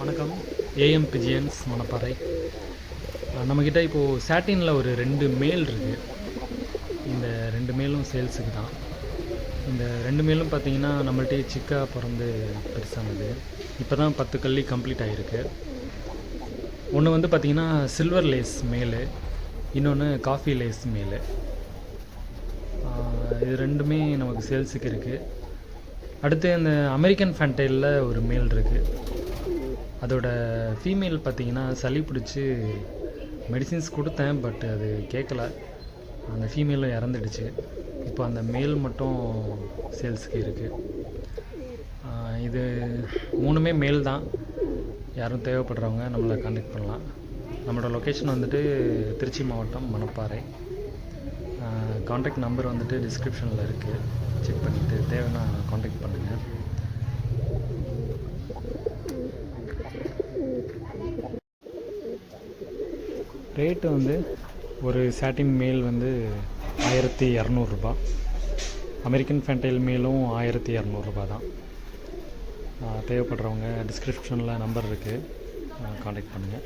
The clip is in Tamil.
வணக்கம். AM pigeons Manapparai. நம்மக்கிட்ட இப்போது சாட்டினில் ஒரு 2 மேல் இருக்குது. இந்த 2 மேலும் சேல்ஸுக்கு தான். இந்த 2 மேலும் பார்த்திங்கன்னா நம்மள்ட்டே சிக்காக பிறந்து பெருசானது. இப்போ தான் 10 கல்லி கம்ப்ளீட் ஆகிருக்கு. ஒன்று வந்து பார்த்திங்கன்னா சில்வர் லேஸ் மேலு, இன்னொன்று காஃபி லேஸ் மேலு. இது ரெண்டுமே நமக்கு சேல்ஸுக்கு இருக்குது. அடுத்து இந்த அமெரிக்கன் ஃபேன்டைலில் ஒரு மேல் இருக்குது. அதோட ஃபீமேல் பார்த்திங்கன்னா சளி பிடிச்சி மெடிசின்ஸ் கொடுத்தேன், பட் அது கேட்கல. அந்த ஃபீமேலும் இறந்துடுச்சு. இப்போ அந்த மேல் மட்டும் சேல்ஸுக்கு இருக்குது. இது 3மே மேல் தான். யாரும் தேவைப்படுறவங்க நம்மளை கான்டாக்ட் பண்ணலாம். நம்மளோட லொக்கேஷன் வந்துட்டு திருச்சி மாவட்டம் மணப்பாறை. கான்டாக்ட் நம்பர் வந்துட்டு டிஸ்கிரிப்ஷனில் இருக்குது. செக் பண்ணிவிட்டு தேவைன்னா கான்டாக்ட் பண்ணுங்கள். ரேட்டு வந்து ஒரு சாட்டின் மேல் வந்து 1200 ரூபா. அமெரிக்கன் ஃபேன்டைல் மேலும் 1200 ரூபா தான். தேவைப்படுறவங்க டிஸ்கிரிப்ஷனில் நம்பர் இருக்குது, கான்டாக்ட் பண்ணுங்கள்.